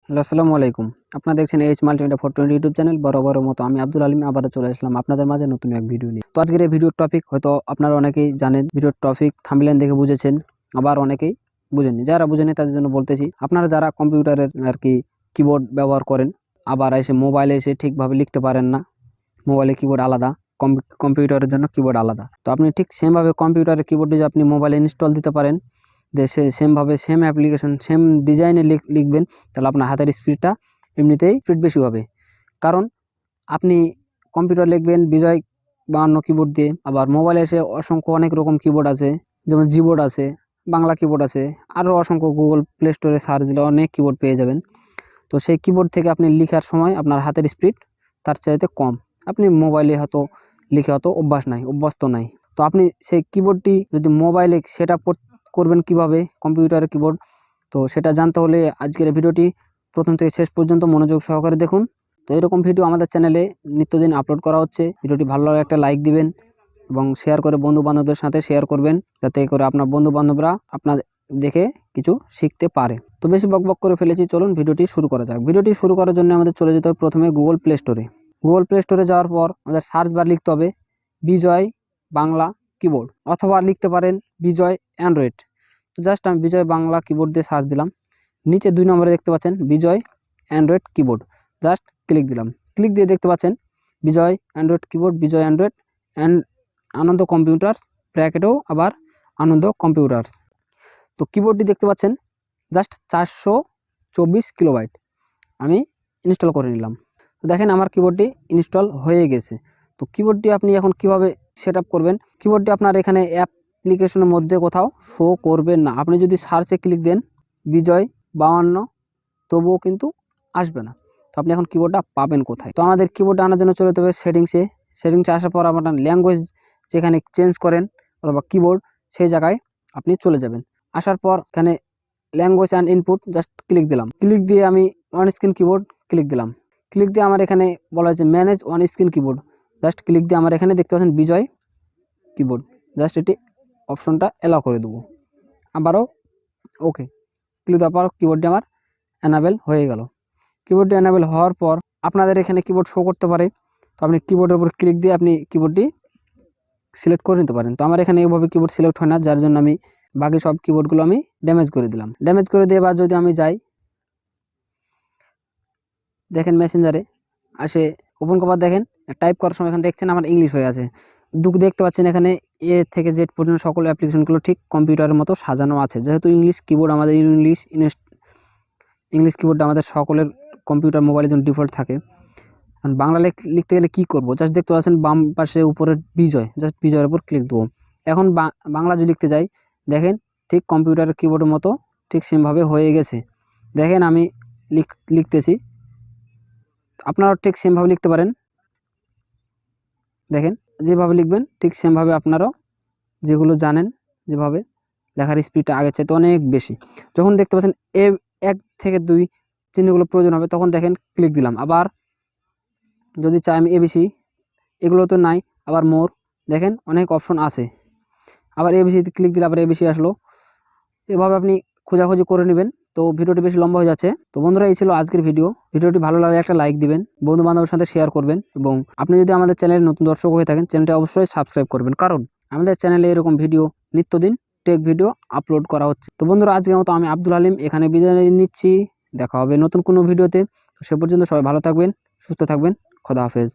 Hello, আসসালামু আলাইকুম। আপনারা দেখছেন মাল্টিমিডিয়া 420 ইউটিউব চ্যানেল। বরাবরের মতো আমি আব্দুল আলিম আবারও চলে আসলাম আপনাদের মাঝে নতুন এক ভিডিও নিয়ে। তো আজকের এই ভিডিওর টপিক হয়তো আপনারা অনেকেই জানেন, ভিডিওর টপিক থাম্বনেল দেখে বুঝেছেন, আবার অনেকেই বুঝেননি। যারা বুঝেনি তাদের জন্য বলতেছি, আপনারা যারা কম্পিউটারের কিবোর্ড ব্যবহার করেন, আবার এসে মোবাইলে এসে ঠিকভাবে লিখতে পারেন না, মোবাইলে কিবোর্ড আলাদা, কম্পিউটারের জন্য কিবোর্ড আলাদা। তো আপনি ঠিক সেমভাবে কম্পিউটারের কিবোর্ডে যদি আপনি মোবাইলে ইনস্টল দিতে পারেন, সেমভাবে সেম অ্যাপ্লিকেশন সেম ডিজাইনে লিখবেন, তাহলে আপনার হাতের স্পিডটা এমনিতেই স্পিড বেশি হবে। কারণ আপনি কম্পিউটার লিখবেন বিজয় 52 কিবোর্ড দিয়ে, আবার মোবাইলে এসে অসংখ্য অনেক রকম কিবোর্ড আছে, যেমন জিবোর্ড আছে, বাংলা কিবোর্ড আছে, আরও অসংখ্য গুগল প্লে স্টোরে সার্চ দিলে অনেক কিবোর্ড পেয়ে যাবেন। তো সেই কিবোর্ড থেকে আপনি লিখার সময় আপনার হাতের স্পিড তার চাইতে কম। আপনি মোবাইলে হয়তো লিখে হয়তো অভ্যস্ত নাই। তো আপনি সেই কিবোর্ডটি যদি মোবাইলে সেট আপ করবেন কিভাবে কম্পিউটারের কিবোর্ড, তো সেটা জানতে হলে আজকের ভিডিওটি প্রথম থেকে শেষ পর্যন্ত মনোযোগ সহকারে দেখুন। তো এরকম ভিডিও আমাদের চ্যানেলে নিত্যদিন আপলোড করা হচ্ছে। ভিডিওটি ভালো লাগলে একটা লাইক দিবেন এবং শেয়ার করে বন্ধু বান্ধবদের সাথে শেয়ার করবেন, যাতে করে আপনার বন্ধু বান্ধবরা আপনার দেখে কিছু শিখতে পারে। তো বেশি বকবক করে ফেলেছি, চলুন ভিডিওটি শুরু করা যাক। ভিডিওটি শুরু করার জন্য আমাদের চলে যেতে হবে প্রথমে গুগল প্লে স্টোরে। গুগল প্লে স্টোরে যাওয়ার পর আমাদের সার্চ বার লিখতে হবে বিজয় বাংলা কিবোর্ড, অথবা লিখতে পারেন বিজয় অ্যান্ড্রয়েড। তো জাস্ট আমি বিজয় বাংলা কিবোর্ড দিয়ে সার্চ দিলাম। নিচে 2 নম্বরে দেখতে পাচ্ছেন Bijoy android keyboard, just click দিলাম। ক্লিক দিয়ে দেখতে পাচ্ছেন Bijoy android keyboard, Bijoy android and Anand computers, ব্র্যাকেটেও আবার আনন্দ কম্পিউটার্স। তো কিবোর্ডটি দেখতে পাচ্ছেন জাস্ট 424 কিলোবাইট। আমি ইনস্টল করে নিলাম। তো দেখেন আমার কিবোর্ডটি ইনস্টল হয়ে গেছে। তো কিবোর্ডটি আপনি এখন কিভাবে সেট আপ করবেন, কিবোর্ডটি আপনার এখানে অ্যাপ্লিকেশনের মধ্যে কোথাও শো করবে না। আপনি যদি সার্চে ক্লিক দেন বিজয় 52, তবুও কিন্তু আসবে না। তো আপনি এখন কিবোর্ডটা পাবেন কোথায়? তো আমাদের কিবোর্ডটা আনার জন্য চলে যেতে হবে সেটিংসে। সেটিংসে আসার পর আপনার ল্যাঙ্গুয়েজ যেখানে চেঞ্জ করেন অথবা কিবোর্ড, সেই জায়গায় আপনি চলে যাবেন। আসার পর এখানে language and input just click দিলাম। ক্লিক দিয়ে আমি অন স্ক্রিন কিবোর্ড ক্লিক দিলাম। ক্লিক দিয়ে আমার এখানে বলা হয়েছে manage on screen keyboard, just click দিয়ে আমার এখানে দেখতে পাচ্ছেন বিজয় কিবোর্ড, জাস্ট এটি অপশনটা অ্যালাউ করে দেবো। আবারও ওকে ক্লিক দেওয়ার পর কিবোর্ডটি আমার এনাবেল হয়ে গেল। কিবোর্ডটি এনাবেল হওয়ার পর আপনাদের এখানে কিবোর্ড শো করতে পারে। তো আপনি কিবোর্ডের উপর ক্লিক দিয়ে আপনি কিবোর্ডটি সিলেক্ট করে নিতে পারেন। তো আমার এখানে এইভাবে কিবোর্ড সিলেক্ট হয় না, যার জন্য আমি বাকি সব কিবোর্ডগুলো আমি ড্যামেজ করে দিলাম। ড্যামেজ করে দিয়ে বা যদি আমি যাই, দেখেন মেসেঞ্জারে আসে ওপেন কভার, দেখেন টাইপ করার সময় এখানে দেখছেন আমার ইংলিশ হয়ে আছে। দেখতে পাচ্ছেন এখানে এ থেকে জেড পর্যন্ত সকল অ্যাপ্লিকেশনগুলো ঠিক কম্পিউটারের মতো সাজানো আছে। যেহেতু ইংলিশ কিবোর্ড আমাদের ইংলিশ কিবোর্ডটা আমাদের সকলের কম্পিউটার মোবাইলের জন্য ডিফল্ট থাকে। বাংলা লিখতে গেলে কি করব, জাস্ট দেখতে পাচ্ছেন বাম পাশে উপরে বিজয়, জাস্ট বিজয়ের উপর ক্লিক দেবো। এখন বাংলা যদি লিখতে যাই, দেখেন ঠিক কম্পিউটারের কিবোর্ডের মতো ঠিক সেমভাবে হয়ে গেছে। দেখেন আমি লিখতেছি, আপনারাও ঠিক সেমভাবে লিখতে পারেন। দেখেন যেভাবে লিখবেন ঠিক সেমভাবে আপনারাও যেগুলো জানেন, যেভাবে লেখার স্পিডটা আগের চাইতে অনেক বেশি। যখন দেখতে পাচ্ছেন 1 থেকে 2 চিহ্নগুলো প্রয়োজন হবে, তখন দেখেন ক্লিক দিলাম। আবার যদি চাই আমি এবিসি, এগুলো তো নাই, আবার মোর, দেখেন অনেক অপশন আছে। আবার এবিসিতে ক্লিক দিলে আবার এবিসি আসলো। এভাবে আপনি খোঁজাখুঁজি করে নেবেন। তো ভিডিওটি বেশি লম্বা হয়ে যাচ্ছে। তো বন্ধুরা, এই ছিল আজকের ভিডিও। ভিডিওটি ভালো লাগলে একটা লাইক দিবেন, বন্ধু বান্ধবের সাথে শেয়ার করবেন, এবং আপনি যদি আমাদের চ্যানেলের নতুন দর্শক হয়ে থাকেন, চ্যানেলটি অবশ্যই সাবস্ক্রাইব করবেন, কারণ আমাদের চ্যানেলে এরকম ভিডিও নিত্যদিন টেক ভিডিও আপলোড করা হচ্ছে। তো বন্ধুরা, আজকের মতো আমি আব্দুল আলিম এখানে বিদায় নিচ্ছি। দেখা হবে নতুন কোনো ভিডিওতে। তো সে পর্যন্ত সবাই ভালো থাকবেন, সুস্থ থাকবেন। খোদা হাফেজ।